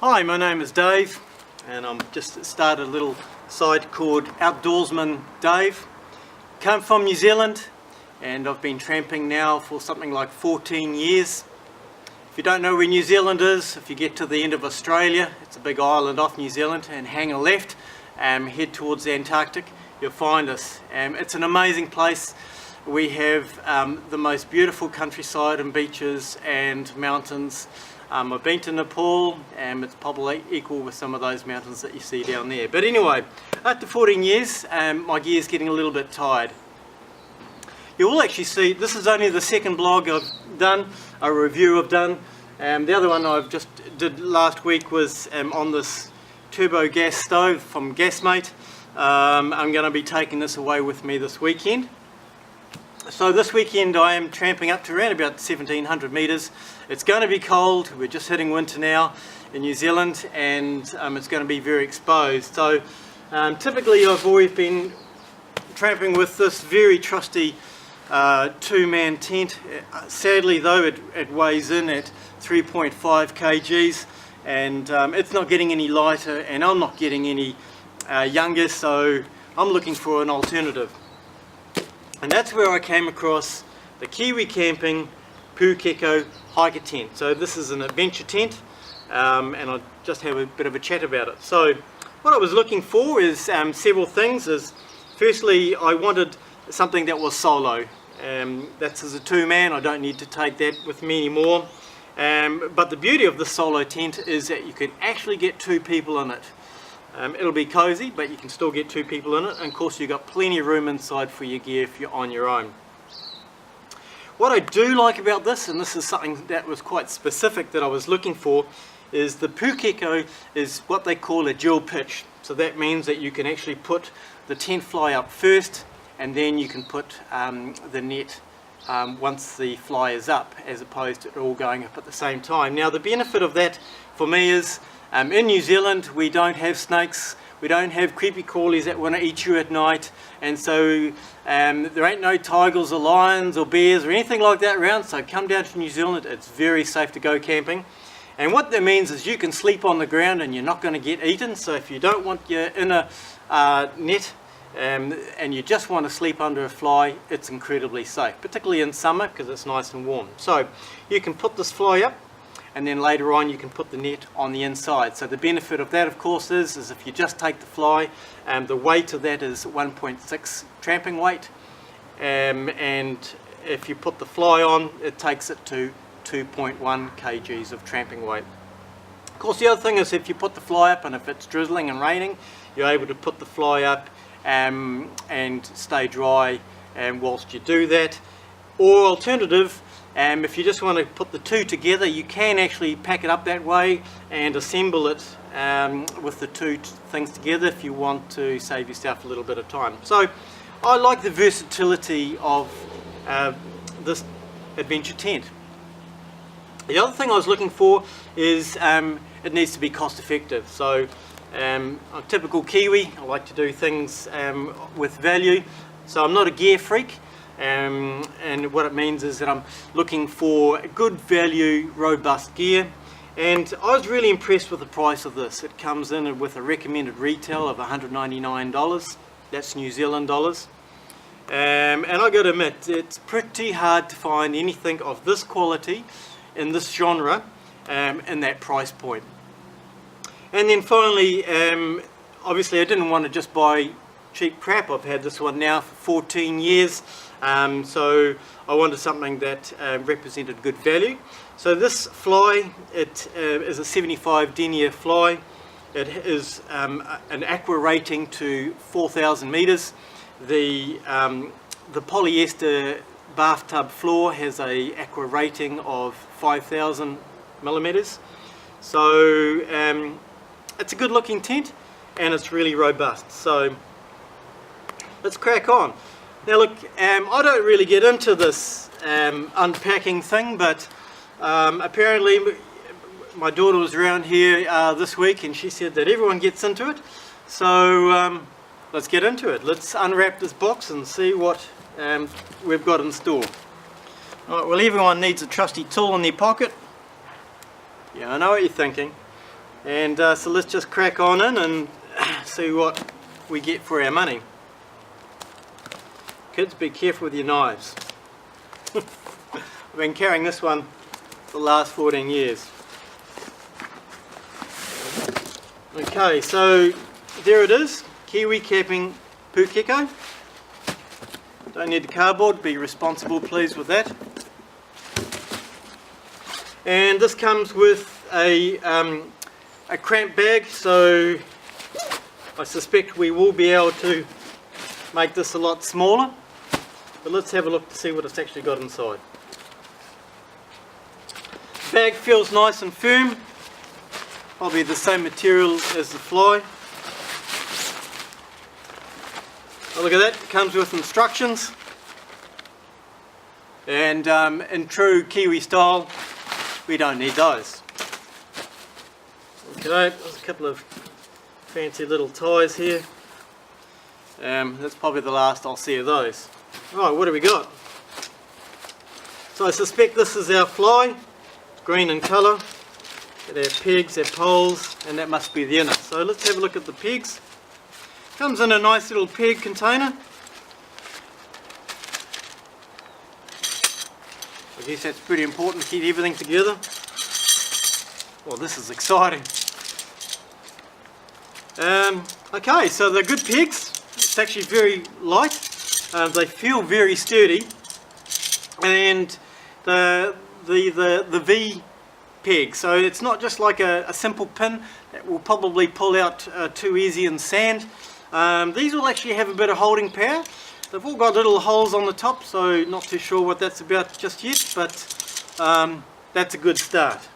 Hi, my name is Dave and I'm just started a little site called Outdoorsman Dave. Come from New Zealand and I've been tramping now for something like 14 years. If you don't know where New Zealand is, if you get to the end of Australia, it's a big island off New Zealand, and hang a left, head towards the Antarctic, you'll find us. It's an amazing place. We have the most beautiful countryside and beaches and mountains. I've been to Nepal and it's probably equal with some of those mountains that you see down there. But anyway, after 14 years, my gear's getting a little bit tired. You will actually see, this is only the second blog I've done, a review I've done. The other one I've just did last week was on this turbo gas stove from Gasmate. I'm going to be taking this away with me this weekend. So this weekend I am tramping up to around about 1700 metres. It's going to be cold, we're just hitting winter now in New Zealand, and it's going to be very exposed. So typically I've always been tramping with this very trusty two-man tent. Sadly though it weighs in at 3.5 kgs and it's not getting any lighter and I'm not getting any younger, so I'm looking for an alternative. And that's where I came across the Kiwi Camping Pukeko hiker tent. So this is an adventure tent, and I'll just have a bit of a chat about it. So what I was looking for is several things. Firstly, I wanted something that was solo. That's as a two-man, I don't need to take that with me anymore. But the beauty of the solo tent is that you can actually get two people in it. It'll be cozy, but you can still get two people in it, and of course you've got plenty of room inside for your gear if you're on your own. What I do like about this, and this is something that was quite specific that I was looking for, is the Pukeko is what they call a dual pitch. So that means that you can actually put the tent fly up first and then you can put the net once the fly is up, as opposed to it all going up at the same time. Now the benefit of that for me is in New Zealand we don't have snakes, we don't have creepy crawlies that want to eat you at night, and so there ain't no tigers or lions or bears or anything like that around. So come down to New Zealand, it's very safe to go camping, and what that means is you can sleep on the ground and you're not going to get eaten. So if you don't want your inner net and you just want to sleep under a fly, it's incredibly safe, particularly in summer because it's nice and warm. So you can put this fly up, and then later on you can put the net on the inside. So the benefit of that of course is if you just take the fly, the weight of that is 1.6 tramping weight, and if you put the fly on it takes it to 2.1 kgs of tramping weight. Of course the other thing is if you put the fly up and if it's drizzling and raining, you're able to put the fly up and stay dry whilst you do that. Or alternative, if you just want to put the two together, you can actually pack it up that way and assemble it with the two things together if you want to save yourself a little bit of time. So I like the versatility of this adventure tent. The other thing I was looking for is it needs to be cost effective. So I'm a typical Kiwi, I like to do things with value. So I'm not a gear freak. And what it means is that I'm looking for good value, robust gear, and I was really impressed with the price of this. It comes in with a recommended retail of $199, that's New Zealand dollars, and I got to admit it's pretty hard to find anything of this quality in this genre in that price point. And then finally, obviously I didn't want to just buy cheap crap. I've had this one now for 14 years. So I wanted something that represented good value. So this fly, it is a 75 denier fly. It is an Aqua rating to 4,000 metres. The polyester bathtub floor has a Aqua rating of 5,000 millimetres. So it's a good looking tent and it's really robust. So let's crack on. Now look, I don't really get into this unpacking thing, but apparently my daughter was around here this week and she said that everyone gets into it. So let's get into it. Let's unwrap this box and see what we've got in store. Alright, well everyone needs a trusty tool in their pocket. Yeah, I know what you're thinking. And so let's just crack on in and see what we get for our money. Kids, be careful with your knives. I've been carrying this one for the last 14 years. Okay, so there it is, Kiwi Camping Pukeko. Don't need the cardboard, be responsible please with that. And this comes with a cramp bag, so I suspect we will be able to make this a lot smaller. But let's have a look to see what it's actually got inside. The bag feels nice and firm, probably the same material as the fly. Oh, look at that, it comes with instructions, and in true Kiwi style we don't need those. Okay, there's a couple of fancy little ties here. That's probably the last I'll see of those. Right, what do we got? So I suspect this is our fly, green in colour. Got our pegs, our poles, and that must be the inner. So let's have a look at the pegs. Comes in a nice little peg container. I guess that's pretty important to keep everything together. Well, this is exciting. Okay, so they're good pegs. It's actually very light. They feel very sturdy, and the V peg. So it's not just like a simple pin that will probably pull out too easy in sand. These will actually have a bit of holding power. They've all got little holes on the top, so not too sure what that's about just yet, but that's a good start.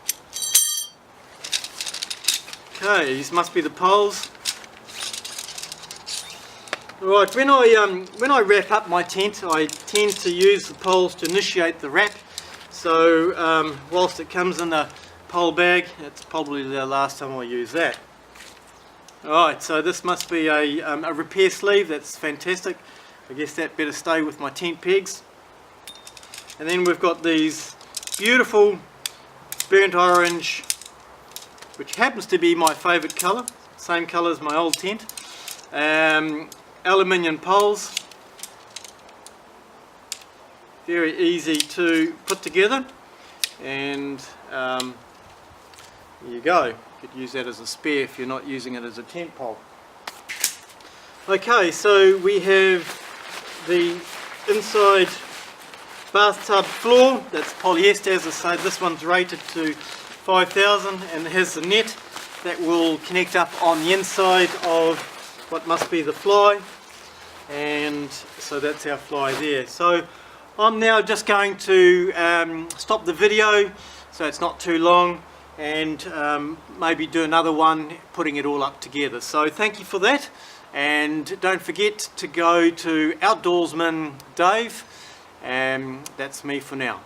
Okay, these must be the poles. Right, when I wrap up my tent, I tend to use the poles to initiate the wrap. So whilst it comes in a pole bag, it's probably the last time I use that. Alright, so this must be a repair sleeve. That's fantastic. I guess that better stay with my tent pegs. And then we've got these beautiful burnt orange, which happens to be my favourite colour, same colour as my old tent. Aluminium poles, very easy to put together, and there you go. You could use that as a spare if you're not using it as a tent pole. Okay, so we have the inside bathtub floor. That's polyester, as I said. This one's rated to 5,000 and has the net that will connect up on the inside of what must be the fly, and so that's our fly there. So I'm now just going to stop the video so it's not too long, and maybe do another one putting it all up together. So thank you for that, and don't forget to go to Outdoorsman Dave, and that's me for now.